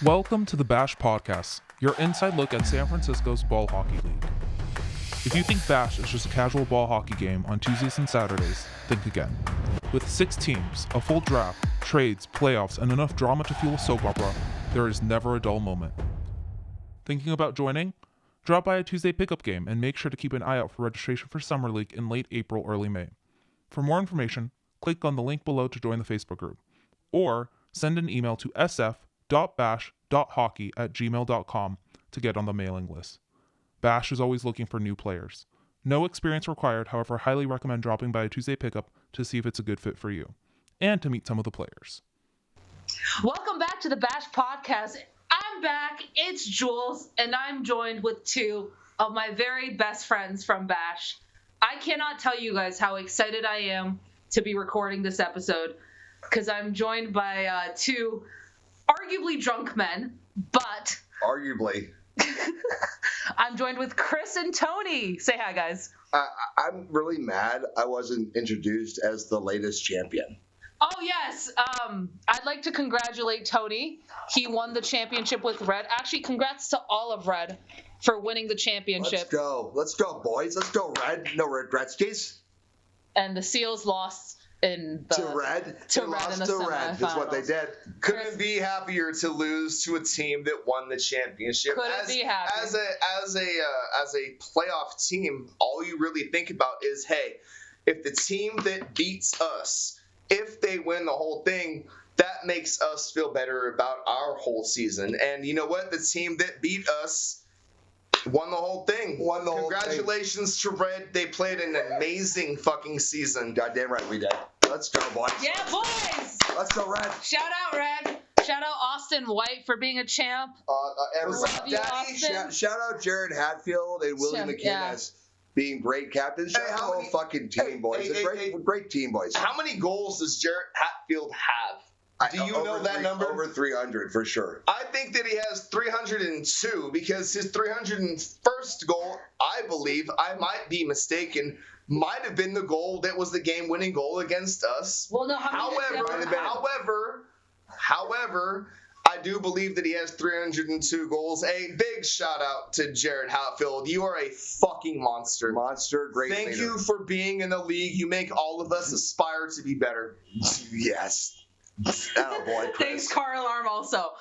Welcome to the Bash Podcast, your inside look at San Francisco's ball hockey league. If you think Bash is just a casual ball hockey game on Tuesdays and Saturdays, think again. With 6 teams, a full draft, trades, playoffs, and enough drama to fuel a soap opera, there is never a dull moment. Thinking about joining? Drop by a Tuesday pickup game and make sure to keep an eye out for registration for Summer League in late April, early May. For more information, click on the link below to join the Facebook group, or send an email to sf.bash.hockey@gmail.com to get on the mailing list. Bash is always looking for new players. No experience required, however, highly recommend dropping by a Tuesday pickup to see if it's a good fit for you, and to meet some of the players. Welcome back to the Bash Podcast. I'm back, it's Jules, and I'm joined with 2 of my very best friends from Bash. I cannot tell you guys how excited I am to be recording this episode, because I'm joined by 2 arguably drunk men, but... Arguably. I'm joined with Chris and Tony. Say hi, guys. I'm really mad I wasn't introduced as the latest champion. Oh, yes. I'd like to congratulate Tony. He won the championship with Red. Actually, congrats to all of Red for winning the championship. Let's go, boys. Let's go, Red. No regretskis. And the Seals lost in the... To Red. To Red in the semifinals. That's what they did. Couldn't be happier to lose to a team that won the championship. Couldn't be happy. As a playoff team, all you really think about is, hey, if the team that beats us, if they win the whole thing, that makes us feel better about our whole season. And you know what? The team that beat us won the whole thing. Congratulations to Red. They played an amazing fucking season. Goddamn right we did. Let's go, boys. Yeah, boys! Let's go, Red. Shout out, Red. Shout out Austin White for being a champ. Everybody. Love you, Austin. Shout out Jared Hatfield and Willie McKinnis being great captains. Shout out the whole fucking team, boys. Great team, boys. How many goals does Jarrett Hatfield have? Do you know that number? Over 300 for sure. I think that he has 302 because his 301st goal, I believe, I might be mistaken, might have been the goal that was the game-winning goal against us. Well, no, However, I do believe that he has 302 goals. A big shout out to Jared Hatfield. You are a fucking monster. Great Thank leader. you for being in the league. You make all of us aspire to be better. Yes. Oh boy, Chris. Thanks, car alarm also.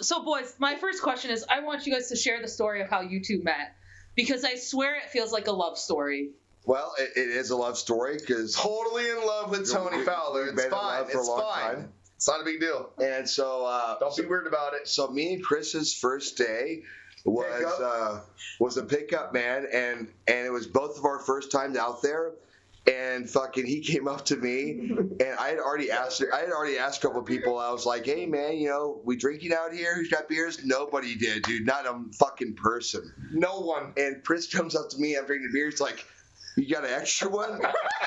So boys, my first question is, I want you guys to share the story of how you 2 met, because I swear it feels like a love story. Well, it is a love story because Totally in love with Tony Fowler. It's fine. It's fine. It's not a big deal. And so Don't be weird about it. So me and Chris's first day was a pickup, man, and it was both of our first times out there. And fucking, he came up to me, and I had already asked a couple of people. I was like, "Hey, man, we drinking out here? Who's got beers?" Nobody did, dude. Not a fucking person. No one. And Chris comes up to me after drinking the beer. He's like, "You got an extra one?"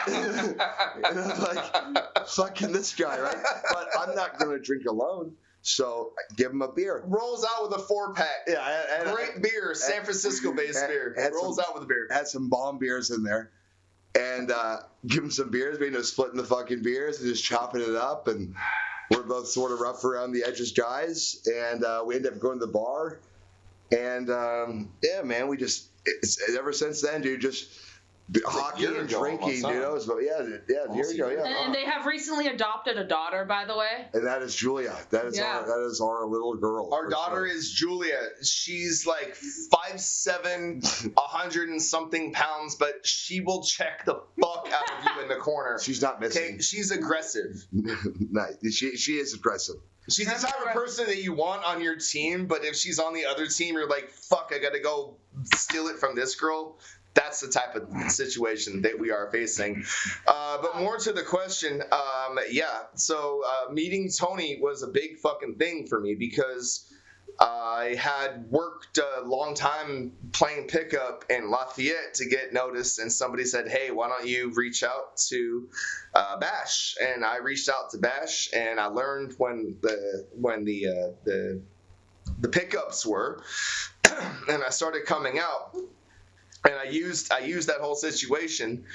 And I'm like, "Fucking this guy, right?" But I'm not gonna drink alone. So I give him a beer. Rolls out with a 4-pack. Yeah, Great beer, San Francisco-based beer. Rolls out with a beer. Had some bomb beers in there. And give him some beers. We ended up splitting the fucking beers and just chopping it up. And we're both sort of rough around the edges guys. And we ended up going to the bar. And, yeah, man, ever since then, dude, just hockey and drinking, dude. It was, a year ago, yeah. And they have recently adopted a daughter, by the way. And that is Julia. That is our little girl. Our daughter is Julia. She's like 5'7", 100 and something pounds, but she will check the fuck out of you in the corner. She's not missing. Okay, she's aggressive. Nice. She is aggressive. She's the type of person that you want on your team, but if she's on the other team, you're like, fuck, I gotta go steal it from this girl. That's the type of situation that we are facing. But more to the question, so meeting Tony was a big fucking thing for me because I had worked a long time playing pickup in Lafayette to get noticed, and somebody said, "Hey, why don't you reach out to Bash?" And I reached out to Bash, and I learned when the pickups were, and I started coming out. And I used that whole situation,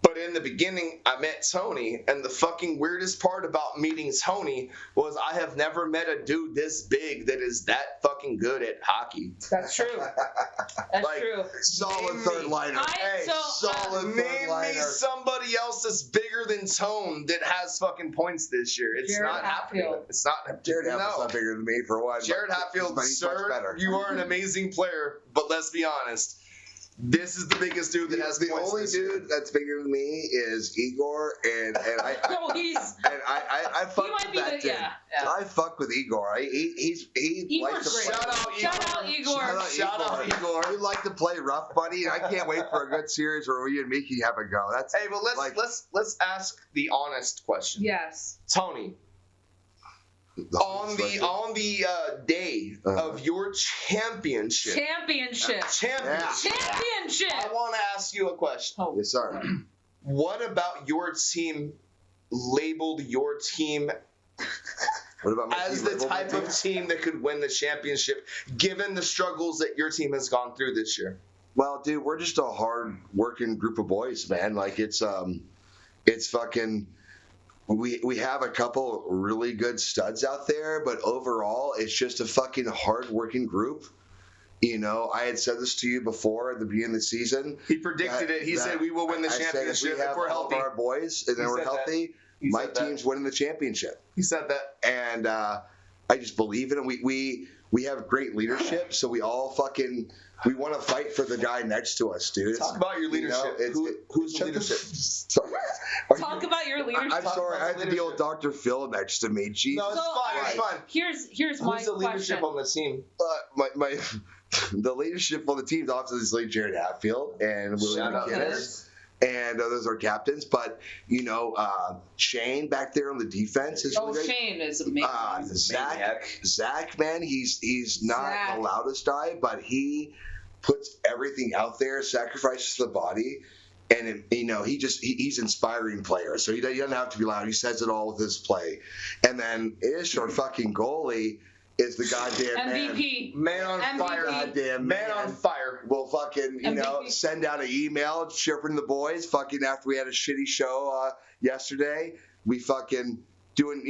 but But in the beginning, I met Tony, and the fucking weirdest part about meeting Tony was I have never met a dude this big that is that fucking good at hockey. That's true. That's Like, true. Solid Name third me. liner. Solid third Name me liner. somebody else that's bigger than Tone that has fucking points this year. It's Jared not happening. Hatfield. It's not. Jared Hatfield's no. not bigger than me for one. Jared Hatfield, but he's sir, much better. you are an amazing player, but let's be honest. This is the biggest dude that has the points only this year. dude that's bigger than me is Igor, and I No, I fuck he might with be that the dude. yeah. I fuck with Igor. He likes to Igor's play. great. Shout out Igor. Shout out Igor. You like to play rough, buddy, and I can't wait for a good series where we and Mickey have a go. That's Hey, but let's ask the honest question. Yes. Tony, on the day of your championship. Championship. Championship. I want to ask you a question. Oh. Yes, sir. What about your team labeled your team What about my as team? the Label my type team? of team that could win the championship, given the struggles that your team has gone through this year? Well, dude, we're just a hard-working group of boys, man. Like it's fucking. We have a couple really good studs out there, but overall, it's just a fucking hard-working group. You know, I had said this to you before at the beginning of the season. He predicted it. He said we will win the championship if we're healthy. All of our boys and then we're healthy, my team's winning the championship. He said that. And I just believe in it. We have great leadership, so we all we want to fight for the guy next to us, dude. Talk about your leadership. Who's the leadership? Talk about your leadership. I'm sorry, I have to deal with Dr. Phil next to me. Jesus. No, it's fine. It's fine. Here's my Who's the leadership question. on the team? My the leadership on the team is obviously Jared Hatfield and William Shout out McKinnis. And those are captains, but Shane back there on the defense is really great. Shane is amazing. Zach, man, he's not Zach. the loudest guy, but he puts everything out there, sacrifices the body, and he's inspiring players. So he doesn't have to be loud. He says it all with his play. And then Ish, our fucking goalie, is the goddamn MVP. Man on MVP. fire. Goddamn man on fire. We'll fucking, MVP. send out an email chirping the boys. Fucking after we had a shitty show yesterday, we fucking doing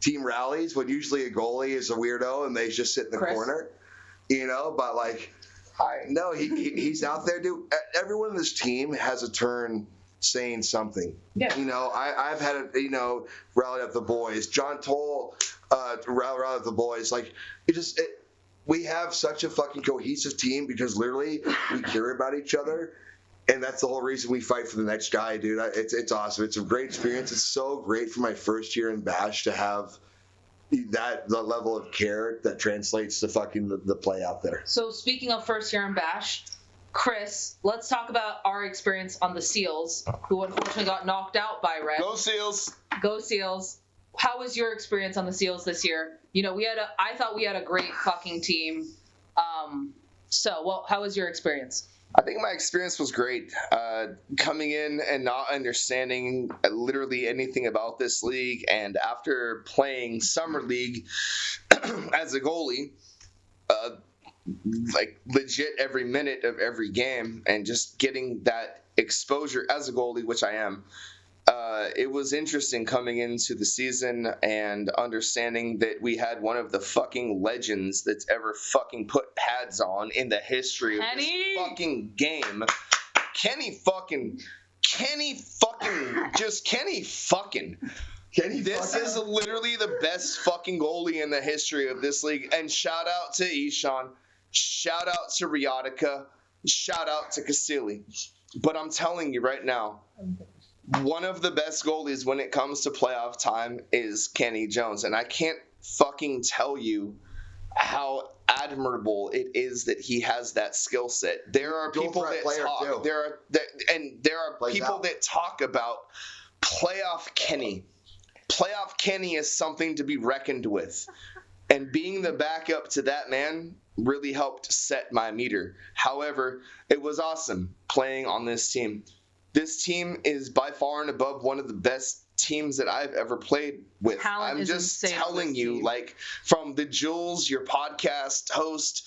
team rallies when usually a goalie is a weirdo and they just sit in the Chris. corner, but like, no, he's out there, dude. Everyone in this team has a turn saying something. Yeah. I've had it, rally up the boys. John Toll, rally up the boys. Like, we have such a fucking cohesive team because literally we care about each other. And that's the whole reason we fight for the next guy, dude. It's awesome. It's a great experience. It's so great for my first year in Bash to have the level of care that translates to fucking the play out there. So speaking of first year in Bash, Chris, let's talk about our experience on the Seals, who unfortunately got knocked out by Red. Go Seals. Go Seals. How was your experience on the Seals this year? I thought we had a great fucking team. How was your experience? I think my experience was great. Coming in and not understanding literally anything about this league, and after playing Summer League as a goalie, like legit every minute of every game, and just getting that exposure as a goalie, which I am. It was interesting coming into the season and understanding that we had one of the fucking legends that's ever fucking put pads on in the history of this fucking game. Kenny fucking. This is literally the best fucking goalie in the history of this league. And shout out to Ishan. Shout out to Riotica. Shout out to Casilli. But I'm telling you right now, one of the best goalies when it comes to playoff time is Kenny Jones. And I can't fucking tell you how admirable it is that he has that skill set. There are people that talk. There are people that talk about playoff Kenny. Playoff Kenny is something to be reckoned with. And being the backup to that man really helped set my meter. However, it was awesome playing on this team. This team is by far and above one of the best teams that I've ever played with. Talent I'm is just insane on telling this you, team. like, from the Jules, your podcast host,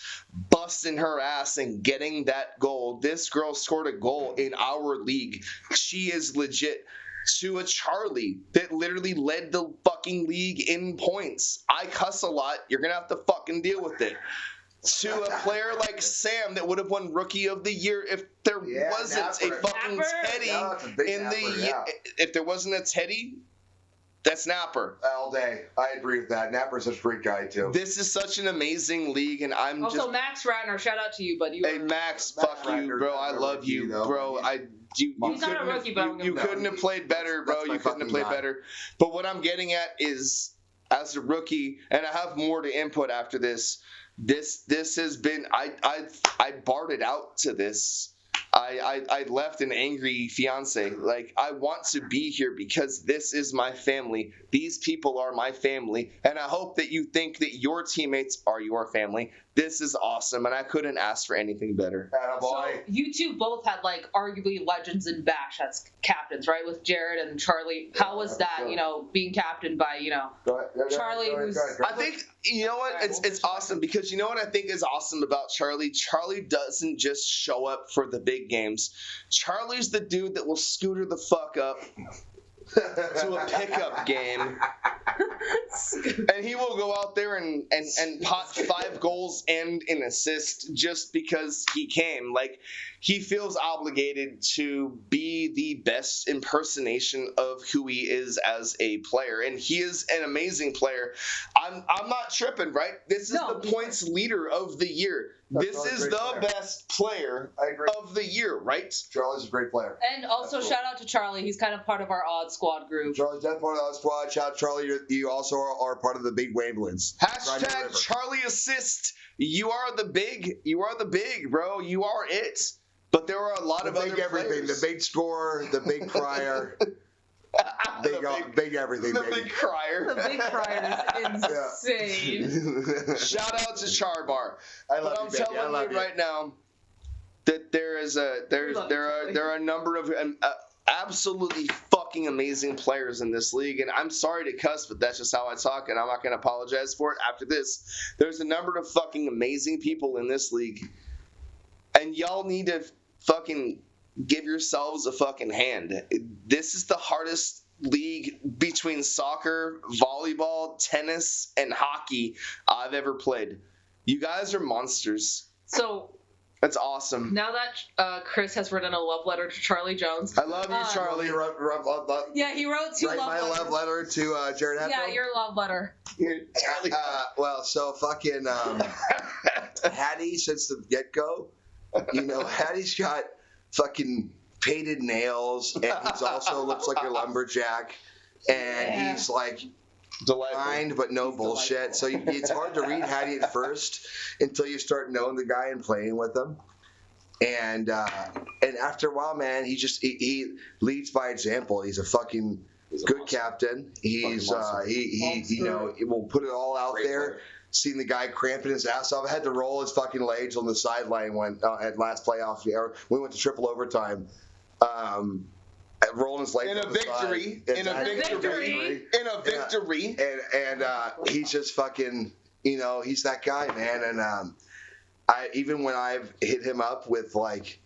busting her ass and getting that goal. This girl scored a goal in our league. She is legit. To a Charlie that literally led the fucking league in points. I cuss a lot. You're gonna have to fucking deal with it. To a player like Sam that would have won Rookie of the Year if there wasn't Napper. a fucking Napper? Teddy Yeah, that's a big in Napper, the yeah. if there wasn't a Teddy, that's Napper. All day. I agree with that. Napper's such a great guy, too. This is such an amazing league, and I'm Also, just. Max Ratner, shout out to you, buddy. Hey Max, fuck you, Ratner, bro. I never love rookie, you, though. bro. You He's not a couldn't rookie, but I'm have, gonna you go. couldn't have played better, bro. That's my You couldn't have fucking played guy. better. But what I'm getting at is, as a rookie, and I have more to input after this. This has been I barred it out to this. I left an angry fiance. Like, I want to be here because this is my family. These people are my family, and I hope that you think that your teammates are your family. This is awesome, and I couldn't ask for anything better. Attaboy. So you two both had like arguably legends in Bash as captains, right? With Jared and Charlie. How was that? sure. You know, being captained by Go ahead, Charlie, who's- I think, you know what, it's awesome because you know what I think is awesome about Charlie? Charlie doesn't just show up for the big games. Charlie's the dude that will scooter the fuck up to a pickup game, and he will go out there and pot 5 goals and an assist just because he came. Like, he feels obligated to be the best impersonation of who he is as a player, and he is an amazing player. I'm not tripping, right? This is No, the points leader of the year. That's This a is great the player. best player I agree. of the year, right? Charlie's a great player. And also Absolutely. shout out to Charlie. He's kind of part of our Odd Squad group. Charlie's definitely part of that squad. Shout out Charlie. You also are part of the big Wavlands. Hashtag Charlie Assist. You are the big, bro. You are it. But there are a lot The of big other everything. players. The big score. The big crier. big everything. The baby. big crier. The big fryer is insane. Shout out to Charbar. I love But I'm you, baby. I telling love you right now that there are a number of absolutely fucking amazing players in this league, and I'm sorry to cuss, but that's just how I talk, and I'm not going to apologize for it after this. There's a number of fucking amazing people in this league, and y'all need to fucking give yourselves a fucking hand. This is the hardest league between soccer, volleyball, tennis, and hockey I've ever played. You guys are monsters. So That's awesome. now that Chris has written a love letter to Charlie Jones. I love you, Charlie. Yeah, he wrote 2 Write love my letters. love letter to Jared Hatfield. Yeah, your love letter. Charlie. Well, so fucking Hattie since the get-go, Hattie's got fucking painted nails, and he's also looks like a lumberjack, and Yeah. he's like Delightful. kind but no bullshit. So it's hard to read Hattie at first until you start knowing the guy and playing with him. And after a while, man, he leads by example. He's a fucking good captain. He's he will put it all out Great there. player. Seen the guy cramping his ass off. I had to roll his fucking legs on the sideline when at last playoff year. We went to triple overtime. Rolling his legs In a on the victory. side. In a victory. In a victory. And he's just fucking, he's that guy, man. And even when I've hit him up with like,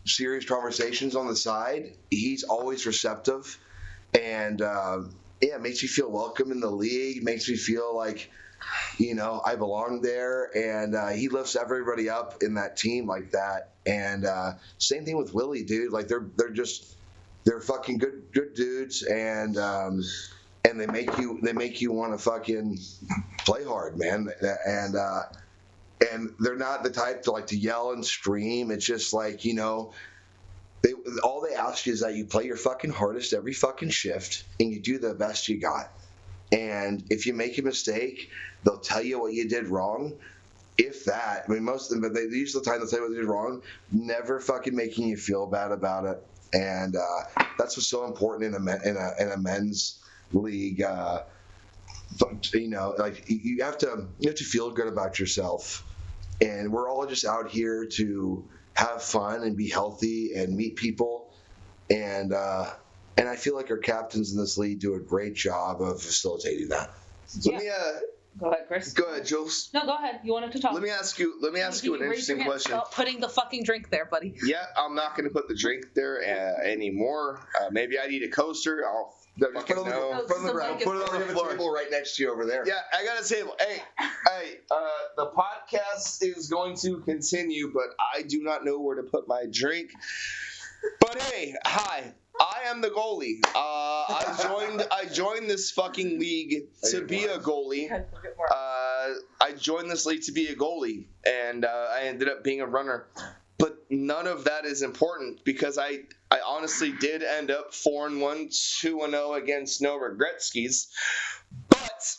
serious conversations on the side, he's always receptive, and it makes me feel welcome in the league. Makes me feel like, I belong there, and he lifts everybody up in that team like that. And same thing with Willie, dude. Like they're fucking good dudes, and they make you want to fucking play hard, man. And they're not the type to like to yell and scream. It's just like, all they ask you is that you play your fucking hardest every fucking shift and you do the best you got. And if you make a mistake, they'll tell you what you did wrong. If that, I mean, most of them, but usually the time they'll tell you what they did wrong, never fucking making you feel bad about it. And that's what's so important in a men's league. Like you have to feel good about yourself. And we're all just out here to have fun and be healthy and meet people. And And I feel like our captains in this league do a great job of facilitating that. Let me Go ahead, Chris. go ahead, Jules. No, go ahead. You wanted to talk. Let me ask you an Raise your interesting hand. question. Stop putting the fucking drink there, buddy. Yeah, I'm not going to put the drink there anymore. Maybe I need a coaster. I'll No, just fucking put it know. on the ground. Put it on the floor. table right next to you over there. Yeah, I got a table. Hey, the podcast is going to continue, but I do not know where to put my drink. But hey, hi. I am the goalie. I joined this fucking league to be a goalie. I joined this league to be a goalie, and I ended up being a runner. But none of that is important because I honestly did end up 4-1, 2-0 against no regretskis. But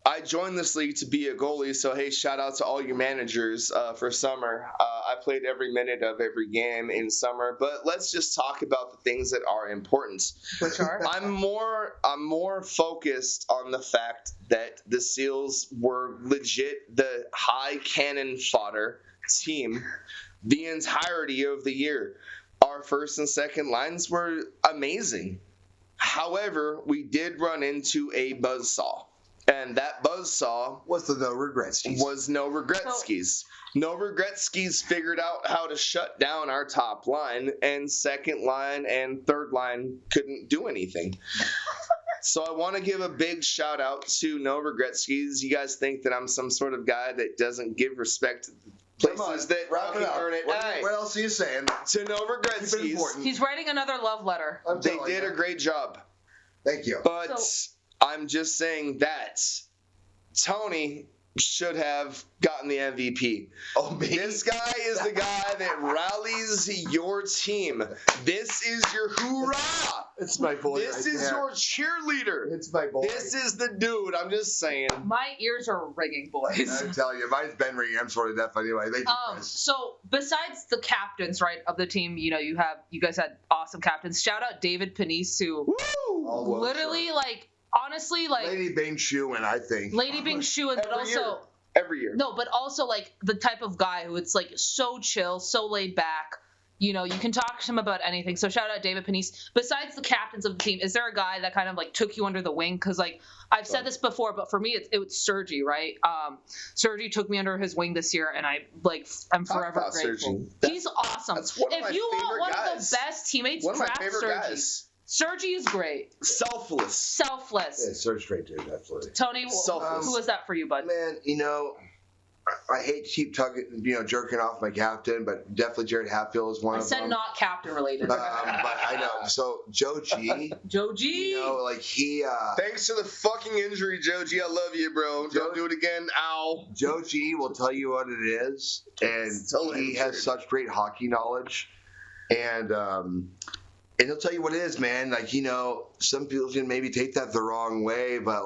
I joined this league to be a goalie, so hey, shout out to all you managers for summer. I played every minute of every game in summer, but let's just talk about the things that are important. Which are? I'm more focused on the fact that the Seals were legit the high cannon fodder team the entirety of the year. Our first and second lines were amazing. However, we did run into a buzzsaw. And that buzzsaw What's the no regrets? was no regretskis. No regretskis figured out how to shut down our top line, and second line and third line couldn't do anything. So I want to give a big shout out to No Regretskis. You guys think that I'm some sort of guy that doesn't give respect to places that wrap it up. earn it? Hey, What else are you saying? to No Keep it Regretskis, important. He's writing another love letter. I'm they telling did you. a great job. Thank you. But I'm just saying that Tony should have gotten the MVP. Oh, me? This guy is the guy that rallies your team. This is your hoorah. It's my boy. This right is there. your cheerleader. It's my boy. This is the dude. I'm just saying. My ears are ringing, boys. I'm telling you, mine's been ringing. I'm sort of deaf anyway. Thank you, Chris. So besides the captains, right, of the team, you guys had awesome captains. Shout out David Panisse, who Woo! Oh, well, literally, sure. honestly, Lady Bing Shuin, I think. Lady Bing Shuin, but also Every year. no, but also the type of guy who it's so chill, so laid back. You can talk to him about anything. So shout out David Panisse. Besides the captains of the team, is there a guy that kind of took you under the wing? Because I've said this before, but for me it was Sergi, right? Sergi took me under his wing this year, and I'm forever about grateful. Sergi. He's awesome. That's one of if my you want favorite one of guys. the best teammates, One of my draft favorite Sergi. guys. Sergi is great. Selfless. Selfless. Yeah, search straight dude, absolutely. Tony, Selfless. who is that for you, bud? Man, I hate to keep jerking off my captain, but definitely Jared Hatfield is one I of said them. not captain related. But I know. So Joe G, Joe G. he Thanks to the fucking injury, Joe G. I love you, bro. Don't do it again. Ow. Joe G will tell you what it is, and Still he injured. has such great hockey knowledge, and he'll tell you what it is, man. Some people can maybe take that the wrong way, but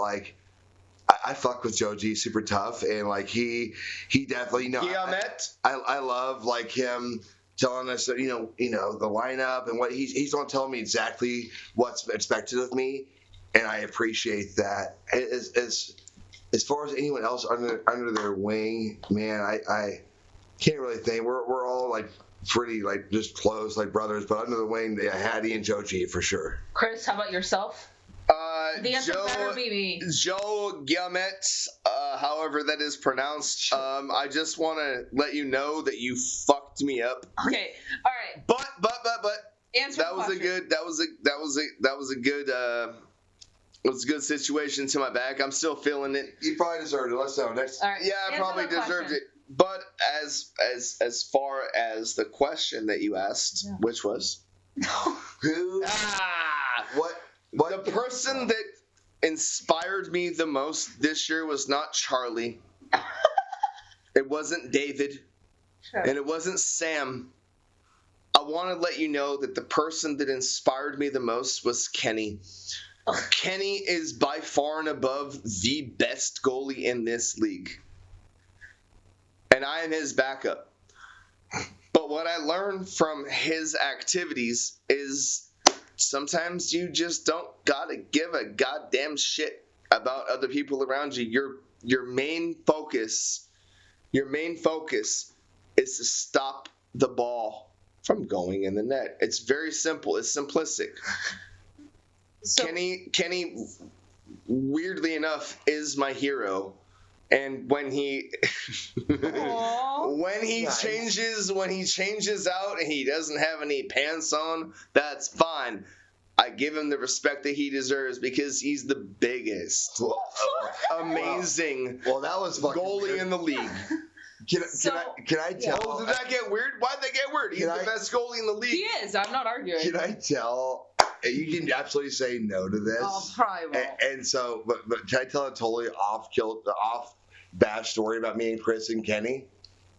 I fuck with Joe G, super tough, and he definitely I love him telling us that the lineup and what he's gonna tell me exactly what's expected of me, and I appreciate that. As far as anyone else under their wing, man, I can't really think. We're all pretty just close brothers, but under the wing, Hattie and Joe G for sure. Chris, how about yourself? The answer better be me. Joe Giamet, however that is pronounced. I just want to let you know that you fucked me up. Okay, all right. But Answer that the was question. a good situation to my back. I'm still feeling it. You probably deserved it. Let's go next. All right. Yeah, I answer probably the deserved question. it. But as far as the question that you asked, which was Who? What? the person that inspired me the most this year was not Charlie. It wasn't David. Sure. And it wasn't Sam. I want to let you know that the person that inspired me the most was Kenny. Kenny is by far and above the best goalie in this league. And I am his backup. But what I learned from his activities is sometimes you just don't gotta give a goddamn shit about other people around you. Your main focus is to stop the ball from going in the net. It's very simple. It's simplistic. So, Kenny, weirdly enough, is my hero. And when he Nice. changes out and he doesn't have any pants on, that's fine. I give him the respect that he deserves because he's the biggest, amazing Well, that was fucking goalie weird. in the league. Can I tell? Oh, did that get weird? Why'd that get weird? He's the best goalie in the league. he is. I'm not arguing. Can I tell? You can absolutely say no to this. Oh, probably won't. And so, but can I tell a totally off bash story about me and Chris and Kenny?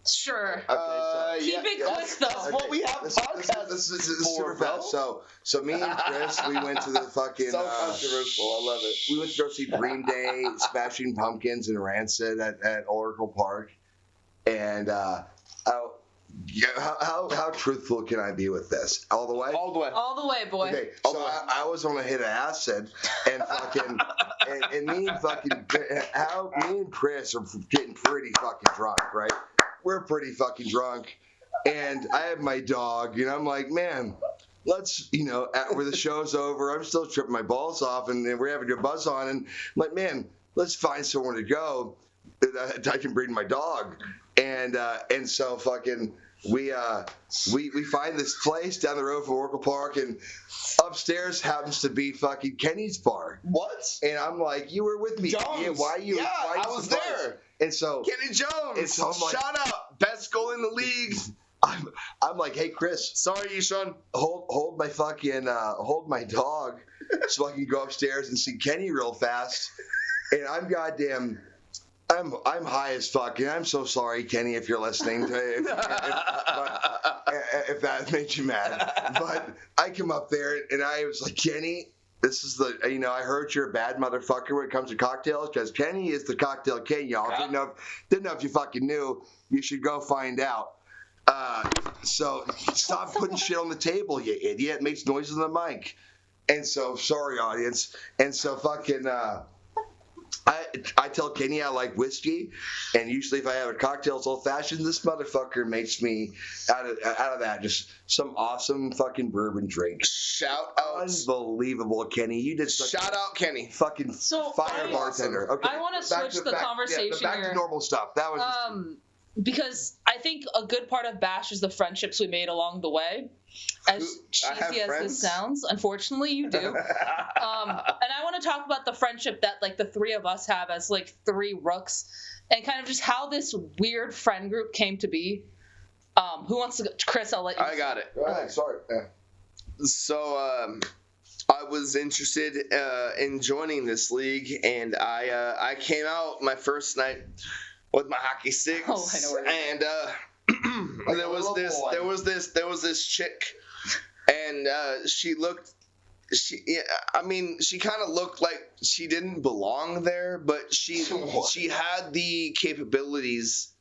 Sure. Okay, Keep it quick, though. That's what we have podcasts This is for, super fast. So me and Chris, we went to the fucking. So controversial. I love it. We went to go see Green Day, Smashing Pumpkins, and Rancid at Oracle Park. And how truthful can I be with this? All the way? All the way. All the way, boy. Okay, so I was on a hit of acid, and fucking, and me and Chris are getting pretty fucking drunk, right? We're pretty fucking drunk, and I have my dog, and I'm like, man, let's, where the show's over, I'm still tripping my balls off, and we're having a buzz on, and I'm like, man, let's find somewhere to go that I can bring my dog, and so fucking. We find this place down the road from Oracle Park, and upstairs happens to be fucking Kenny's bar. What? And I'm like, you were with me. Jones. Yeah, why you? Yeah, why I was surprised? there. And so Kenny Jones. And so I'm like- Shout out. Best goal in the league. I'm like, hey Chris, Sorry, Yishan. hold my fucking hold my dog, so I can go upstairs and see Kenny real fast. And I'm goddamn. I'm high as fuck, and I'm so sorry, Kenny, if you're listening. If that made you mad, but I come up there and I was like, Kenny, this is I heard you're a bad motherfucker when it comes to cocktails, because Kenny is the cocktail king, y'all. Yeah. Didn't know if you fucking knew. You should go find out. So stop putting shit on the table, you idiot. It makes noises on the mic. And so, sorry, audience. And so fucking. I tell Kenny I like whiskey, and usually if I have a cocktail, it's old fashioned. This motherfucker makes me out of that just some awesome fucking bourbon drink. Shout out. Unbelievable, Kenny. You did such Shout out, Kenny. fucking So, fire bartender. Okay, I wanna back switch the conversation back here. to normal stuff. That was Because I think a good part of Bash is the friendships we made along the way. As I have cheesy as friends? this sounds, unfortunately you do. And I want to talk about the friendship that like the three of us have as like three rooks, and kind of just how this weird friend group came to be. Who wants to? Chris, I'll let you. I got it. All right, sorry. So I was interested in joining this league, and I came out my first night with my hockey sticks, Oh, I know where you're and Like there a was little this boy. there was this chick, and she kind of looked like she didn't belong there, but she had the capabilities.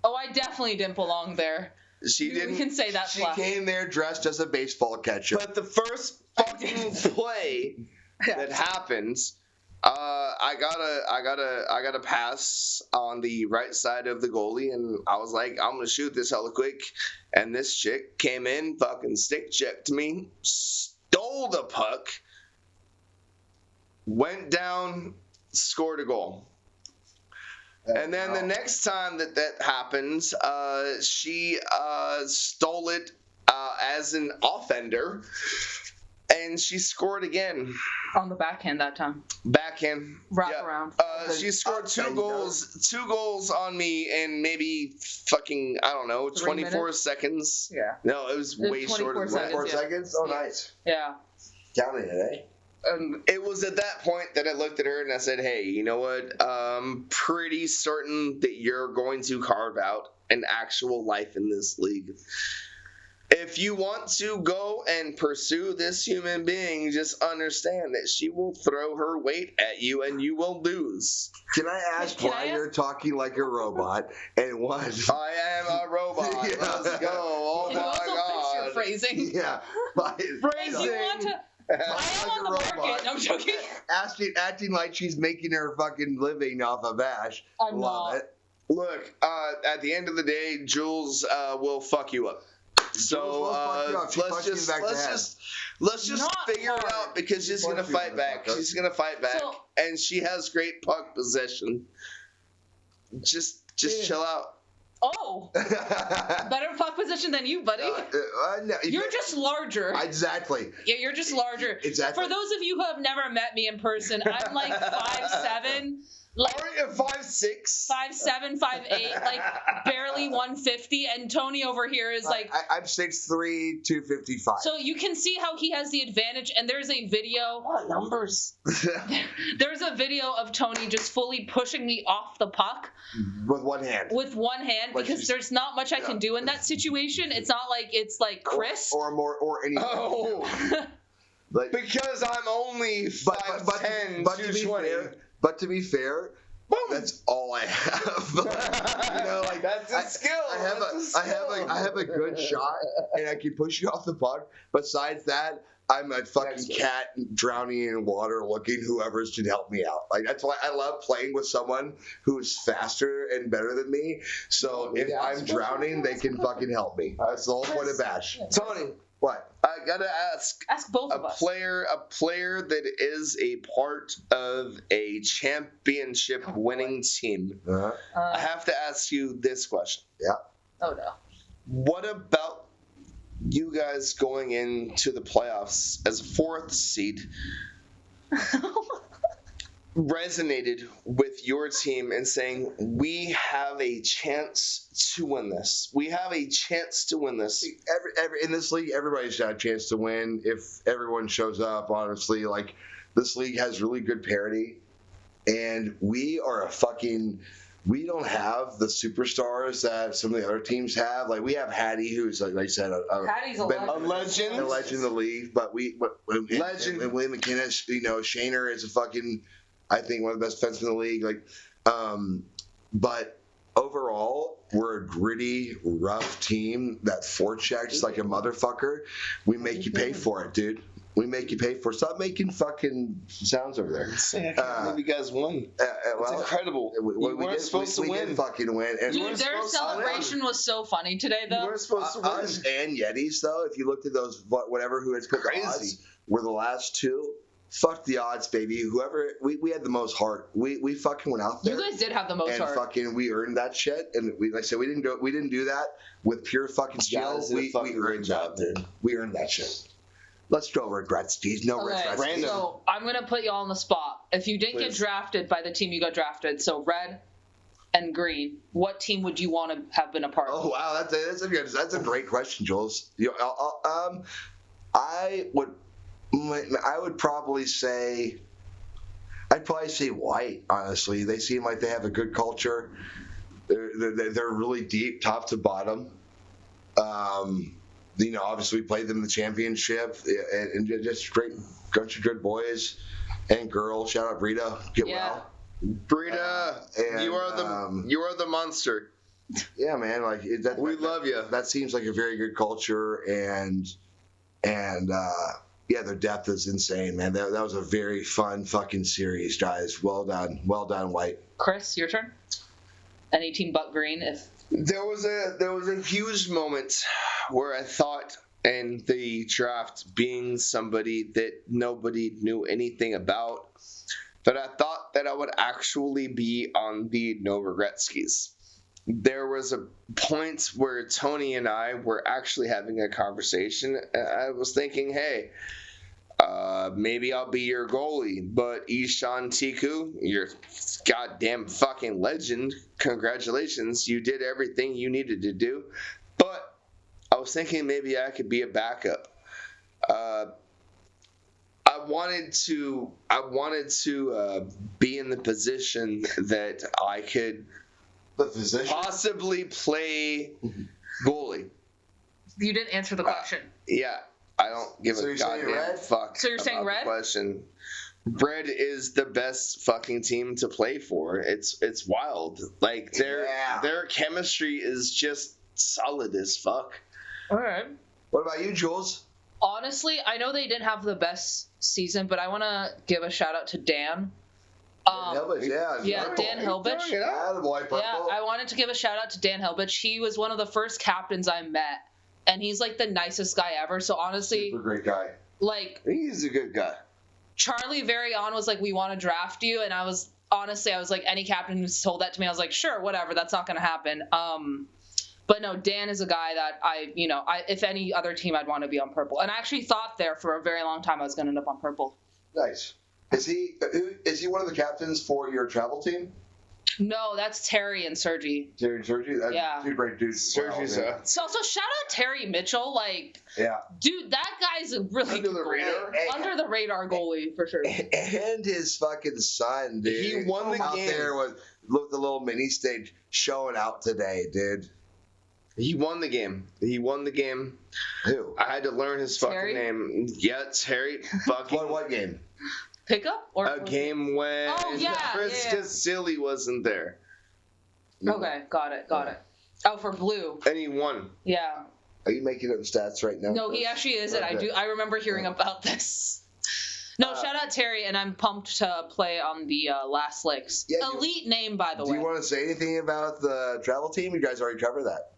Oh, I definitely didn't belong there. She We didn't. can say that. She flat. came there dressed as a baseball catcher. But the first fucking play that happens, I got a pass on the right side of the goalie, and I was like, I'm gonna shoot this hella quick. And this chick came in, fucking stick checked me, stole the puck, went down, scored a goal. And then the next time that happens, she stole it as an offender, and she scored again. On the backhand that time. Backhand. Wrap Yeah. around. She scored two Okay, goals on me in maybe fucking, I don't know, 3 24 minutes? seconds. Yeah. No, it was way 24 shorter than that. 4 yeah. seconds? Oh, Yeah. nice. Yeah. Counting it, eh? It was at that point that I looked at her and I said, hey, you know what? Pretty certain that you're going to carve out an actual life in this league. If you want to go and pursue this human being, just understand that she will throw her weight at you and you will lose. Can I ask Can why I ask- you're talking like a robot, and what? I am a robot. Yeah. Let's go. Oh Can you also fix your my phrasing? Yeah. But If you want to, I am like on a the robot. market. No, I'm joking. acting like she's making her fucking living off of Ash. I'm Love not. it. Look, at the end of the day, Jules will fuck you up. So let's just Not figure it hard. out because she's gonna fight back. She's gonna fight back, So- and she has great puck possession. Just chill out. Oh, better puck position than you, buddy. No, You're just larger. Exactly. Yeah, you're just larger. Exactly. For those of you who have never met me in person, I'm like 5'7", like Aren't you 5'6"? 5'7", 5'8", like barely 150, and Tony over here is like. I'm 6'3", 255. So you can see how he has the advantage, and there's a video. What numbers? There's a video of Tony just fully pushing me off the puck With one hand. Like because there's not much I can do in that situation. It's not like it's like Chris. Or anything. Oh. Like, Because I'm only 5'10", but to be 220. fair, But to be fair, Boom. that's all I have. You know, like That's a skill. I have a good shot, and I can push you off the puck. Besides that, I'm a fucking cat drowning in water, looking whoever should help me out. Like that's why I love playing with someone who's faster and better than me. So if I'm drowning, they can fucking help me. That's the whole point of Bash. Tony, What? I gotta ask both a of us. player that is a part of a championship winning team. I have to ask you this question. Yeah. Oh no. What about you guys going into the playoffs as a fourth seed resonated with your team and saying, we have a chance to win this. We have a chance to win this. Every in this league, everybody's got a chance to win if everyone shows up. Honestly, like this league has really good parity, and we don't have the superstars that some of the other teams have. Like we have Hattie, who's like I said, Hatty's a legend. a legend in the league. But Legend. And William McKinnis, Shaner is a fucking, I think, one of the best defensemen in the league. Like, but overall, we're a gritty, rough team that forechecks like a motherfucker. We make you pay for it, dude. We make you pay for it. Stop making fucking sounds over there. I can't believe you guys won. It's incredible. You weren't supposed to win. We did fucking win. And Dude, their celebration was so funny today, though. You weren't supposed to win. Us and Yetis, though, if you looked at those, whatever who had put the odds, were the last two. Fuck the odds, baby. Whoever we had the most heart. We fucking went out there. You guys did have the most and heart. fucking we earned that shit. And like I said, we didn't do that with pure fucking skill. We earned that, dude. We earned that shit. Let's no regrets, Steve. No regrets. Random. So I'm gonna put you all on the spot. If you didn't get drafted by the team you got drafted, so red and green, what team would you want to have been a part of? Oh wow, that's a great question, Jules. I would probably say, white. Honestly, they seem like they have a good culture. They're really deep, top to bottom. Obviously we played them in the championship, and just great bunch of good boys and girls. Shout out Brita, get well. Brita, and, you are the monster. Yeah, man. Like we love you. That seems like a very good culture, and yeah, their depth is insane, man. That was a very fun fucking series, guys. Well done, White. Chris, your turn. Any team but green, if. There was a huge moment where I thought, in the draft, being somebody that nobody knew anything about, that I thought that I would actually be on the no regretskis. There was a point where Tony and I were actually having a conversation, and I was thinking, hey, maybe I'll be your goalie, but Ishan Tiku, you're goddamn fucking legend. Congratulations, you did everything you needed to do. But I was thinking maybe I could be a backup. I wanted to be in the position that I could possibly play goalie. You didn't answer the question. Yeah. I don't give a goddamn fuck. So you're saying red? Question. Red is the best fucking team to play for. It's wild. Like their chemistry is just solid as fuck. All right. What about you, Jules? Honestly, I know they didn't have the best season, but I want to give a shout out to Dan. Dan Hilbich. Attaboy, Yeah, I wanted to give a shout out to Dan Hilbich. He was one of the first captains I met. and he's like the nicest guy ever. So honestly, Super great guy. like He's a good guy. Charlie very on was like, we want to draft you, and I was like, any captain who's told that to me, I was like, sure, whatever, that's not gonna happen. But no, Dan is a guy that if any other team, I'd want to be on purple. And I actually thought there for a very long time I was going to end up on purple. Nice. Is he one of the captains for your travel team? No, that's Terry and Sergi. Terry and Sergi? That's Yeah. two great dudes. Sergi's So shout out Terry Mitchell. Like, yeah. dude, that guy's a really Under the radar? under the radar goalie for sure. And his fucking son, dude. He won the out game. there with the little mini stage showing out today, dude. He won the game. Who? I had to learn his fucking Terry? name. Yeah, Terry. Fucking What game? Pickup or a game when Oh, yeah, Chris yeah. Casilli wasn't there, Okay, got it. Oh, for blue. and he won. Yeah. Are you making up stats right now? No, he actually is it. I remember hearing about this. No, shout out Terry, and I'm pumped to play on the last licks. Yeah, Elite name, by the Do way. you want to say anything about the travel team? You guys already covered that.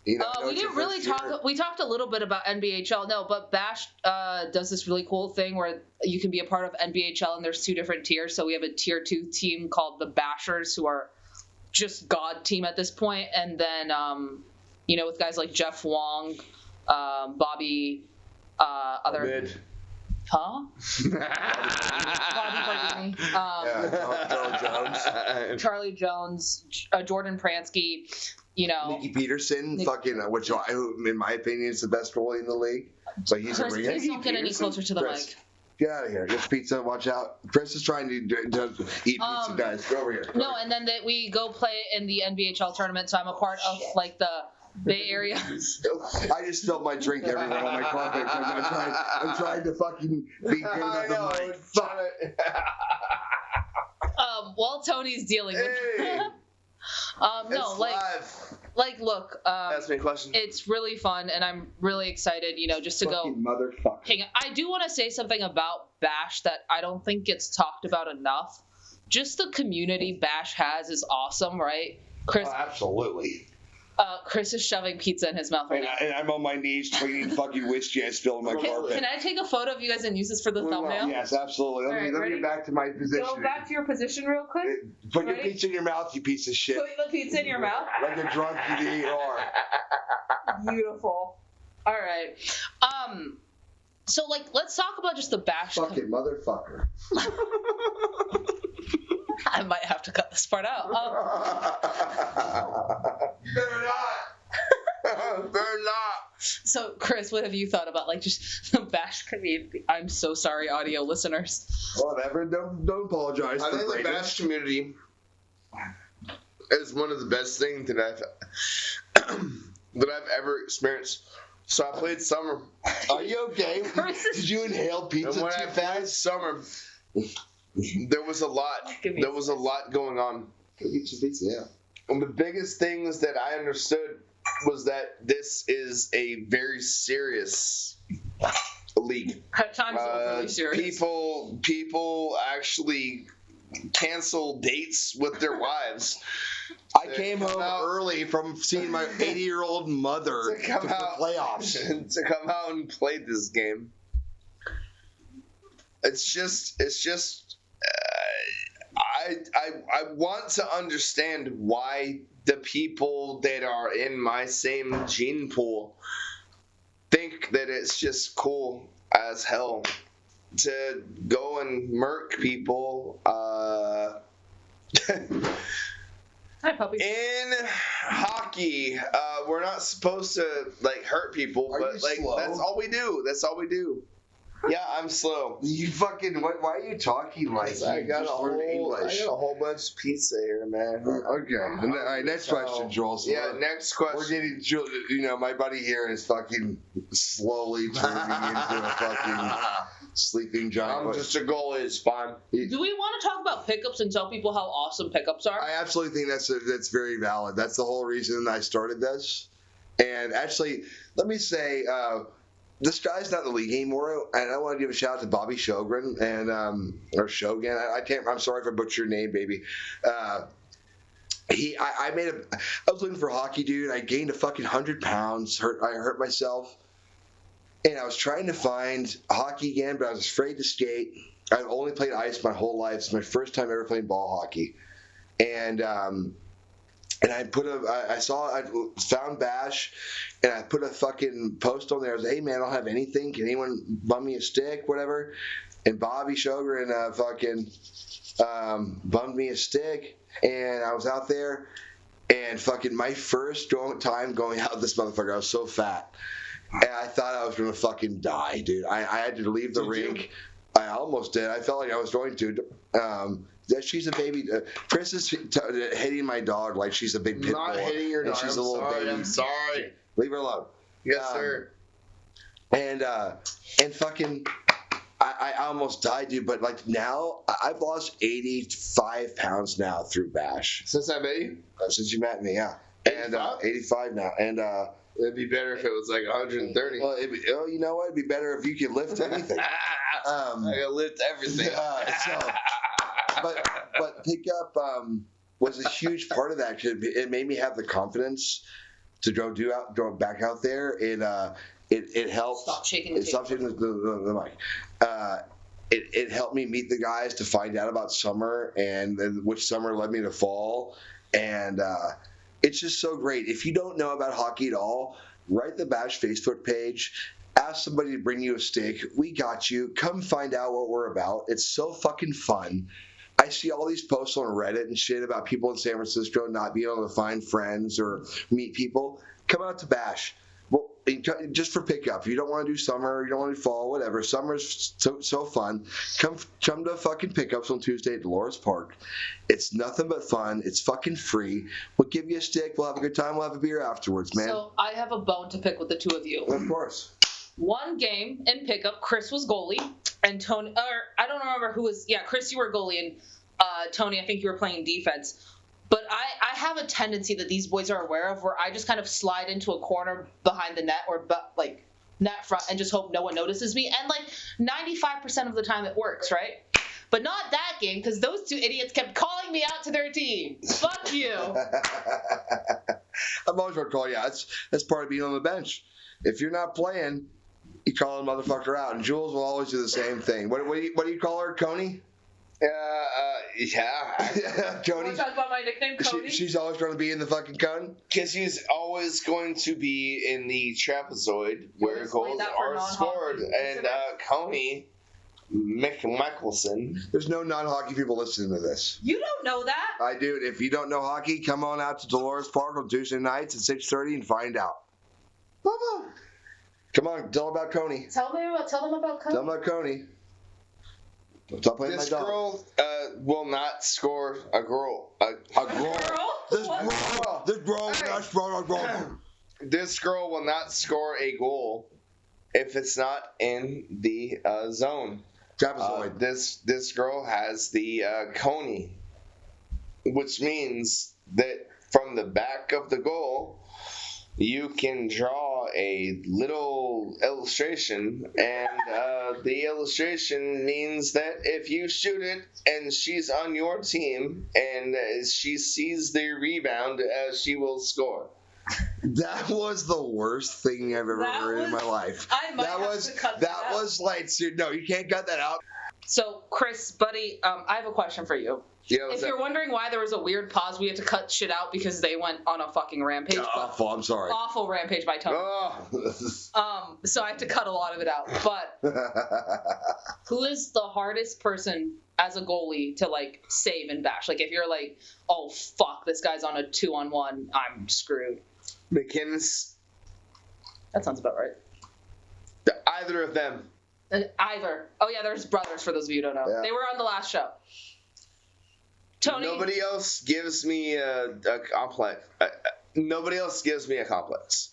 You know, We didn't really talk. We talked a little bit about NBHL. No, but Bash does this really cool thing where you can be a part of NBHL, and there's 2 different tiers. So we have a tier 2 team called the Bashers, who are just God team at this point, and then with guys like Jeff Wong, Bobby, other. Mid. Huh? Bobby Bartini, Charlie Jones, Jordan Pransky, Nicky Peterson, who in my opinion is the best goalie in the league. So he's Chris, a ring. please don't get any closer to the Chris, mic. Get out of here. Get pizza. Watch out. Chris is trying to eat pizza, guys. Go over here. No, and then we go play in the NBHL tournament, so I'm a part of like the Bay Area. I just spilled my drink everywhere on my carpet. I'm trying to fucking be good about the mic. Fuck. While Tony's dealing with Hey. no, look, Ask me a question. it's really fun, and I'm really excited, just to go Fucking motherfucker. hang out. I do want to say something about Bash that I don't think gets talked about enough. Just the community Bash has is awesome, right? Chris, Absolutely. Chris is shoving pizza in his mouth right now. And I'm on my knees cleaning fucking whiskey I spilled in my carpet. Can I take a photo of you guys and use this for the thumbnail? Yes, absolutely. Let me ready? get back to my position. Go back to your position real quick. Put your Ready? pizza in your mouth, you piece of shit. Put the pizza in your mouth. Like a drunk you are. Beautiful. All right. So let's talk about just the Bash. Fucking motherfucker. I might have to cut this part out. Better not. Better not. So, Chris, what have you thought about just the Bash community? I'm so sorry, audio listeners. Whatever. Don't apologize. I for think the breaking. Bash community is one of the best things that I've ever experienced. So I played summer. Are you okay? Did you inhale pizza And when too I played fast? summer, there was a lot. There was a lot going on. Eat some pizza, yeah. One of the biggest things that I understood was that this is a very serious league. At times, really serious. People actually cancel dates with their wives. I came home early from seeing my 80-year-old mother To come to out. the playoffs. To come out and play this game. It's just I want to understand why the people that are in my same gene pool think that it's just cool as hell to go and murk people Hi, puppy. in hockey. We're not supposed to hurt people, Are but you slow? that's all we do. That's all we do. Yeah, I'm slow. You fucking why are you talking like I you got just a learned whole English? bunch of pizza here, man. Okay. All right, next So, question, Joel. So Yeah, next we're question. getting, my buddy here is fucking slowly turning into a fucking sleeping giant. I'm just a goalie. It's fine. Do we want to talk about pickups and tell people how awesome pickups are? I absolutely think that's very valid. That's the whole reason I started this. And actually, let me say, this guy's not in the league anymore, and I want to give a shout out to Bobby Sjogren or Shogun. I can't. I'm sorry if I butchered your name, baby. I was looking for hockey, dude. I gained a fucking 100 pounds. I hurt myself. And I was trying to find hockey again, but I was afraid to skate. I've only played ice my whole life. It's my first time ever playing ball hockey. And I found Bash, and I put a fucking post on there. I was like, hey, man, I don't have anything. Can anyone bum me a stick, whatever? And Bobby Sjogren fucking bummed me a stick. And I was out there, and fucking my first time going out with this motherfucker, I was so fat. And I thought I was going to fucking die, dude. I had to leave the rink. I almost did. I felt like I was going to. She's a baby. Chris is hitting my dog like she's a big pit bull. Not hitting your dog. She's a little baby. I'm sorry. Leave her alone. Yes, sir. And fucking, I almost died, dude. But like now, I've lost 85 pounds now through Bash. Since I met you? Since you met me, yeah. 85? And 85 now. And it'd be better if it was like 130. Well, you know what? It'd be better if you could lift anything. I gotta lift everything. But pickup was a huge part of that because it made me have the confidence to go back out there. It helped. Stop shaking the mic. It helped me meet the guys to find out about summer and which summer led me to fall. And it's just so great. If you don't know about hockey at all, write the Bash Facebook page. Ask somebody to bring you a stick. We got you. Come find out what we're about. It's so fucking fun. I see all these posts on Reddit and shit about people in San Francisco not being able to find friends or meet people. Come out to Bash. Well, just for pickup. If you don't want to do summer, you don't want to do fall, whatever. Summer's so fun. Come to fucking pickups on Tuesday at Dolores Park. It's nothing but fun. It's fucking free. We'll give you a stick. We'll have a good time. We'll have a beer afterwards, man. So I have a bone to pick with the two of you. Of course. One game in pickup, Chris was goalie, and Tony, or I don't remember who was, yeah, Chris, you were goalie, and Tony, I think you were playing defense. But I have a tendency that these boys are aware of where I just kind of slide into a corner behind the net or like net front and just hope no one notices me. And like 95% of the time it works, right? But not that game because those two idiots kept calling me out to their team. Fuck you. I'm always going to call you out. That's part of being on the bench. If you're not playing, you call a motherfucker out. And Jules will always do the same thing. What do you call her, Coney? Yeah. Coney. Want to talk about my nickname, Cody? She's always going to be in the fucking cone? Because she's always going to be in the trapezoid where goals are scored. And Coney Michelson. There's no non-hockey people listening to this. You don't know that. I do. If you don't know hockey, come on out to Dolores Park on Tuesday nights at 6:30 and find out. Come on, tell them about Coney. Tell them about Cody. Tell them about Coney. Stop playing This my dog. girl will not score a goal. This girl will not score a goal if it's not in the zone. Trapezoid. This girl has the Coney, which means that from the back of the goal, you can draw a little illustration, and the illustration means that if you shoot it and she's on your team and she sees the rebound, she will score. That was the worst thing I've ever heard in my life. I might have to cut that out. Was like, no, you can't cut that out. So, Chris, buddy, I have a question for you. Yeah, if you're wondering why there was a weird pause, we had to cut shit out because they went on a fucking rampage. Awful, I'm sorry. Awful rampage by Tony. So I have to cut a lot of it out. But who is the hardest person as a goalie to like save and bash? Like if you're like, oh fuck, this guy's on a 2-on-1, I'm screwed. McKinnis. That sounds about right. Either of them. Either. Oh yeah, there's brothers for those of you who don't know. Yeah. They were on the last show. Tony. Nobody else gives me a complex. Nobody else gives me a complex.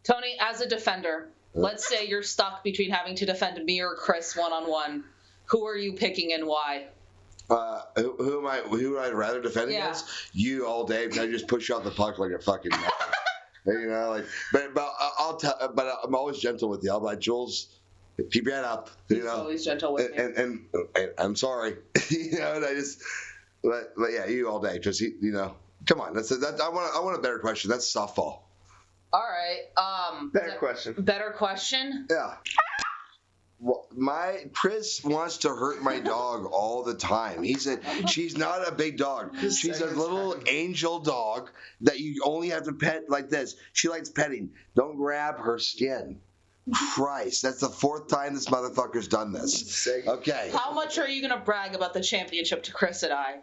Tony, as a defender, let's say you're stuck between having to defend me or Chris 1-on-1. Who are you picking and why? Who would I rather defend against? You all day. I just push out the puck like a fucking. You know, like, but I'm always gentle with you. I'm like, Jules, keep your head up. You He's know, always gentle with me. And I'm sorry. You know, and I just, but yeah, you all day. Just you know, Come on, I want a better question. That's softball. All right. Better question. Better question. Yeah. Well, Chris wants to hurt my dog all the time. She's not a big dog. She's a little angel dog that you only have to pet like this. She likes petting. Don't grab her skin. Christ, that's the 4th time this motherfucker's done this. Okay. How much are you gonna brag about the championship to Chris and I,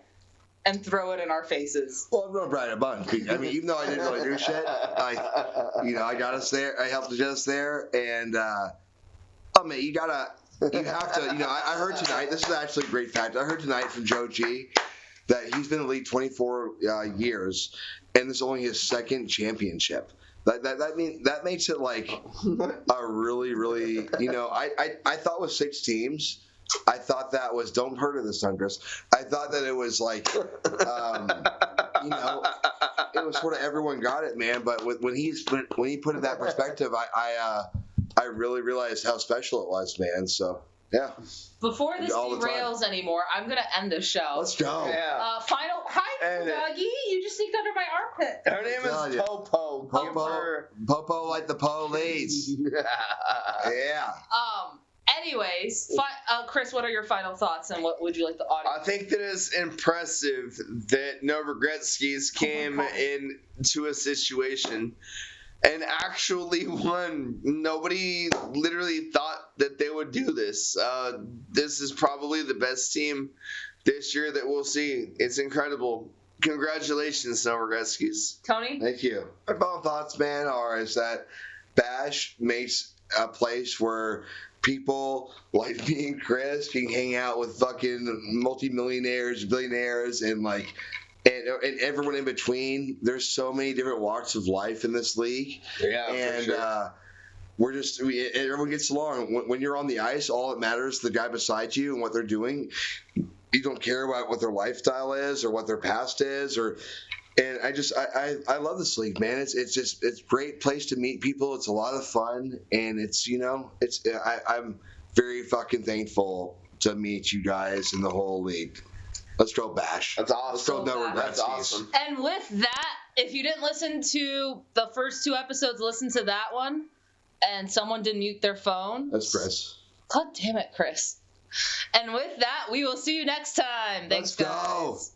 and throw it in our faces? Well, I'm gonna brag a bunch. I mean, even though I didn't really do shit, I got us there. I helped get us there, and oh man, you have to. I heard tonight. This is actually a great fact. I heard tonight from Joe G that he's been in the league 24 years, and this is only his 2nd championship. That makes it like a really, really. I thought with 6 teams. I thought that was, don't hurt her this time, Chris. I thought that it was like, it was sort of everyone got it, man. But when he put it in that perspective, I really realized how special it was, man. So yeah. Before this derails anymore, I'm gonna end the show. Let's go. Yeah. Hi, Doggy. You just sneaked under my armpit. Her name is Popo. Popo like the police. Yeah. Anyways, Chris, what are your final thoughts, and what would you like the audience? I think that it's impressive that No Regretskis came into a situation and actually won. Nobody literally thought that they would do this. This is probably the best team this year that we'll see. It's incredible. Congratulations, No Regretskis. Tony? Thank you. My final thoughts, man, is that Bash makes a place where people like me and Chris can hang out with fucking multimillionaires, billionaires, and everyone in between. There's so many different walks of life in this league. Yeah, and for sure. Everyone gets along. When you're on the ice, all that matters is the guy beside you and what they're doing. You don't care about what their lifestyle is or what their past is, and I love this league, man. It's a great place to meet people. It's a lot of fun, and I'm very fucking thankful to meet you guys in the whole league. Let's go Bash. That's awesome. Let's go No Regrets. That's awesome. And with that, if you didn't listen to the first 2 episodes, listen to that one. And someone did mute their phone. That's Chris. God damn it, Chris. And with that, we will see you next time. Thanks, Let's go. guys.